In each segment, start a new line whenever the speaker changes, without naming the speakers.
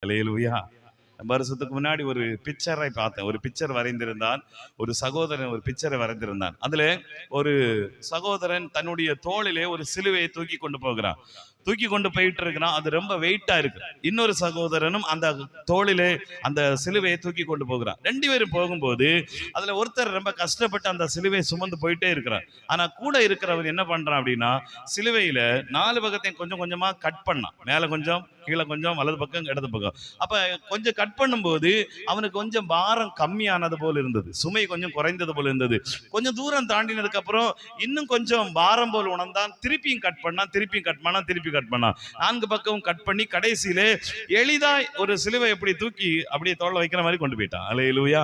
அல்லேலூயா. வருஷத்துக்கு முன்னாடி ஒரு பிக்சரை பார்த்தேன். ஒரு பிக்சர் வரைந்திருந்தான். ஒரு சகோதரன் ஒரு பிக்சரை வரைந்திருந்தான். அதுல ஒரு சகோதரன் தன்னுடைய தோளிலே ஒரு சிலுவையை தூக்கி கொண்டு போகிறான். தூக்கி கொண்டு போயிட்டு இருக்கிறான். அது ரொம்ப வெயிட்டா இருக்கு. இன்னொரு சகோதரனும் அந்த தோளிலே அந்த சிலுவையை தூக்கி கொண்டு போகிறான். 2 பேரும் போகும்போது அதுல ஒருத்தர் ரொம்ப கஷ்டப்பட்டு அந்த சிலுவையை சுமந்து போயிட்டே இருக்கிறார். ஆனா கூட இருக்கிறவர் என்ன பண்றான் அப்படின்னா, சிலுவையில 4 பக்கத்தையும் கொஞ்சம் கொஞ்சமா கட் பண்ணான். மேல கொஞ்சம், கீழே கொஞ்சம், வலது பக்கம், இடது பக்கம். அப்ப கொஞ்சம் கட் பண்ணும்போது அவனுக்கு கொஞ்சம் பாரம் கம்மியானது போல இருந்தது. சுமை கொஞ்சம் குறைந்தது போல இருந்தது. கொஞ்சம் தூரம் தாண்டினதுக்கு அப்புறம் இன்னும் கொஞ்சம் பாரம் போல் உணர்ந்தான். திருப்பியும் கட் பண்ணான், திருப்பியும் கட் பண்ணான், திருப்பி கட் பண்ணான். 4 பக்கமும் கட் பண்ணி கடைசியிலே எளிதாய் ஒரு சிலுவை எப்படி தூக்கி அப்படியே தோள்ல வைக்கிற மாதிரி கொண்டு போயிட்டான். அல்லேலூயா.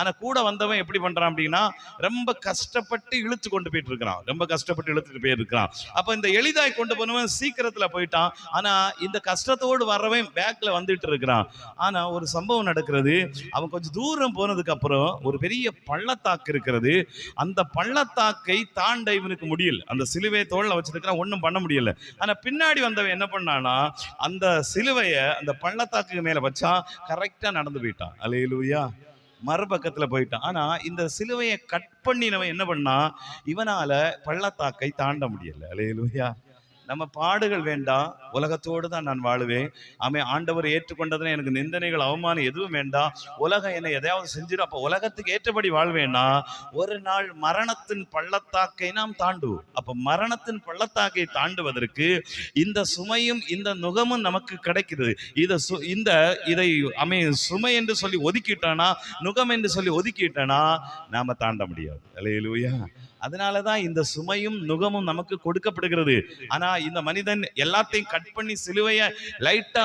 ஆனா கூட வந்தவன் எப்படி பண்றான் அப்படின்னா, ரொம்ப கஷ்டப்பட்டு இழுத்து கொண்டு போயிட்டு இருக்கிறான். ரொம்ப கஷ்டப்பட்டு இழுத்துட்டு போயிருக்கிறான். அப்ப இந்த எளிதாய் கொண்டு போனவன் சீக்கிரத்துல போயிட்டான். ஆனா இந்த கஷ்டத்தோடு வர்றவன் பேக்ல வந்துட்டு இருக்கிறான். ஆனா ஒரு சம்பவம் நடக்கிறது. அவன் கொஞ்சம் தூரம் போனதுக்கு அப்புறம் ஒரு பெரிய பள்ளத்தாக்கு இருக்கிறது. அந்த பள்ளத்தாக்கை தாண்ட இவனுக்கு முடியல. அந்த சிலுவையை தோள்ல வச்சிருக்கிறான், ஒண்ணும் பண்ண முடியல. ஆனா பின்னாடி வந்தவன் என்ன பண்ணானா, அந்த சிலுவைய அந்த பள்ளத்தாக்கு மேல வச்சான். கரெக்டா நடந்து போயிட்டான். அல்லேலூயா. மறுபக்கத்துல போயிட்டான். ஆனா இந்த சிலுவையை கட் பண்ணினவன் என்ன பண்ணா, இவனால பள்ளத்தாக்கை தாண்ட முடியல. அல்லேலூயா. நம்ம பாடுகள் வேண்டாம், உலகத்தோடு தான் நான் வாழுவேன். ஆண்டவர் ஏற்றுக்கொண்டதுல எனக்கு நிந்தனைகள், அவமானம் எதுவும் வேண்டாம். உலகம் என்னை எதையாவது செஞ்சிடும், அப்ப உலகத்துக்கு ஏற்றபடி வாழ்வேன்னா ஒரு நாள் மரணத்தின் பள்ளத்தாக்கை நாம் தாண்டுவோம். அப்ப மரணத்தின் பள்ளத்தாக்கை தாண்டுவதற்கு இந்த சுமையும் இந்த நுகமும் நமக்கு கிடைக்கிறது. இதை சுமை என்று சொல்லி ஒதுக்கிட்டோன்னா, நுகம் என்று சொல்லி ஒதுக்கிட்டோன்னா நாம தாண்ட முடியாது. அல்லேலூயா. அதனாலதான் இந்த சுமையும் நுகமும் நமக்கு கொடுக்கப்படுகிறது. ஆனா இந்த மனிதன் எல்லாத்தையும் கட் பண்ணி சிலுவைய லைட்டா